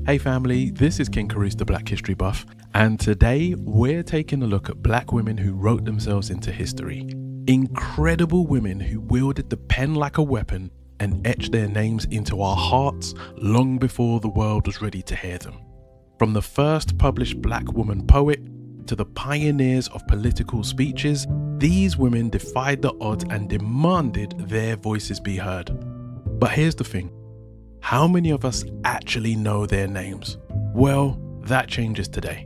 Hey family, this is King Carouse the Black History Buff, and today we're taking a look at black women who wrote themselves into history. Incredible women who wielded the pen like a weapon and etched their names into our hearts long before the world was ready to hear them. From the first published black woman poet to the pioneers of political speeches, these women defied the odds and demanded their voices be heard. But here's the thing. How many of us actually know their names? Well, that changes today.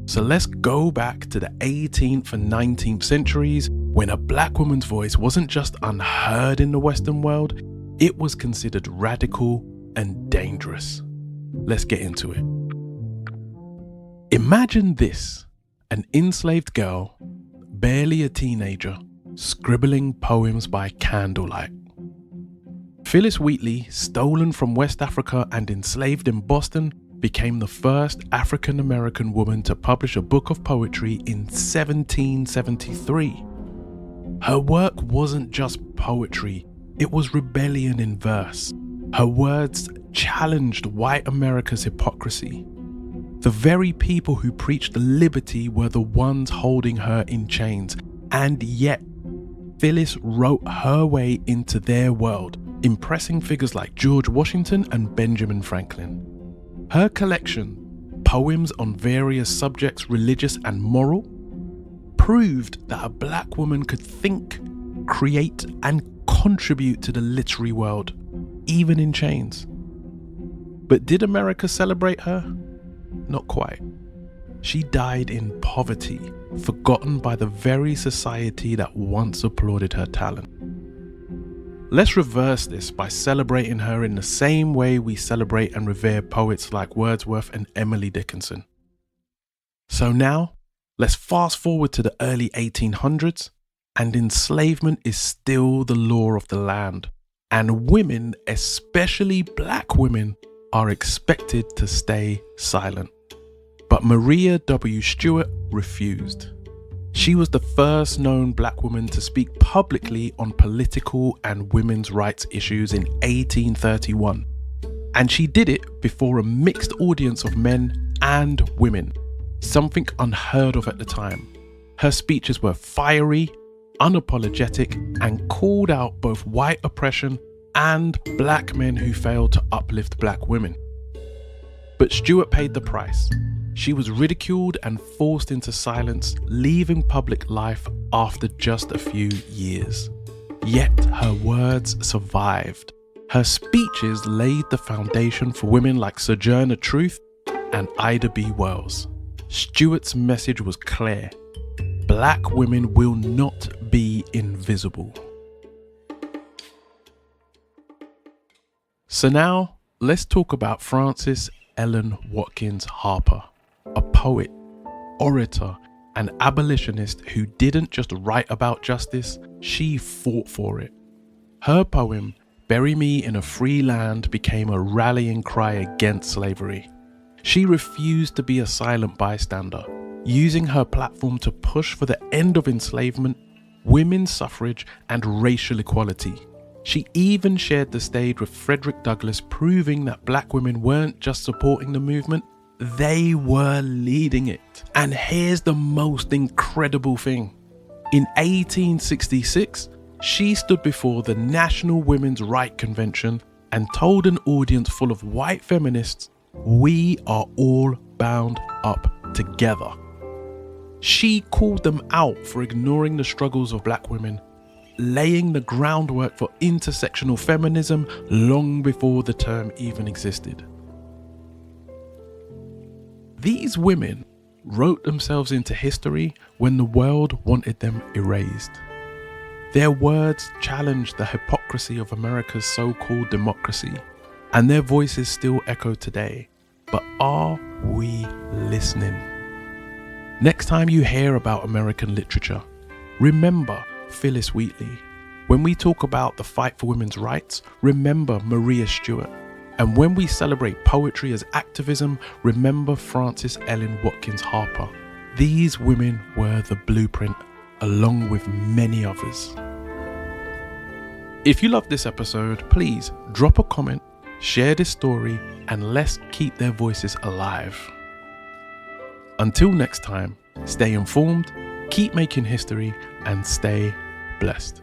So let's go back to the 18th and 19th centuries when a black woman's voice wasn't just unheard in the Western world, it was considered radical and dangerous. Let's get into it. Imagine this, an enslaved girl, barely a teenager, scribbling poems by candlelight. Phyllis Wheatley, stolen from West Africa and enslaved in Boston, became the first African-American woman to publish a book of poetry in 1773. Her work wasn't just poetry, it was rebellion in verse. Her words challenged white America's hypocrisy. The very people who preached liberty were the ones holding her in chains, and yet Phyllis wrote her way into their world, impressing figures like George Washington and Benjamin Franklin. Her collection, Poems on Various Subjects, Religious and Moral, proved that a black woman could think, create, and contribute to the literary world, even in chains. But did America celebrate her? Not quite. She died in poverty, forgotten by the very society that once applauded her talent. Let's reverse this by celebrating her in the same way we celebrate and revere poets like Wordsworth and Emily Dickinson. So now, let's fast forward to the early 1800s, and enslavement is still the law of the land, and women, especially black women, are expected to stay silent. But Maria W. Stewart refused. She was the first known black woman to speak publicly on political and women's rights issues in 1831. And she did it before a mixed audience of men and women, something unheard of at the time. Her speeches were fiery, unapologetic, and called out both white oppression and black men who failed to uplift black women. But Stewart paid the price. She was ridiculed and forced into silence, leaving public life after just a few years. Yet her words survived. Her speeches laid the foundation for women like Sojourner Truth and Ida B. Wells. Stewart's message was clear. Black women will not be invisible. So now, let's talk about Frances Ellen Watkins Harper, a poet, orator, and abolitionist who didn't just write about justice, she fought for it. Her poem, Bury Me in a Free Land, became a rallying cry against slavery. She refused to be a silent bystander, using her platform to push for the end of enslavement, women's suffrage, and racial equality. She even shared the stage with Frederick Douglass, proving that black women weren't just supporting the movement, they were leading it. And here's the most incredible thing. In 1866, she stood before the National Women's Rights Convention and told an audience full of white feminists, "We are all bound up together." She called them out for ignoring the struggles of black women, laying the groundwork for intersectional feminism long before the term even existed. These women wrote themselves into history when the world wanted them erased. Their words challenged the hypocrisy of America's so-called democracy, and their voices still echo today. But are we listening? Next time you hear about American literature, remember Phyllis Wheatley. When we talk about the fight for women's rights, remember Maria Stewart. And when we celebrate poetry as activism, remember Frances Ellen Watkins Harper. These women were the blueprint, along with many others. If you loved this episode, please drop a comment, Share this story and let's keep their voices alive. Until next time, stay informed, keep making history, and stay blessed.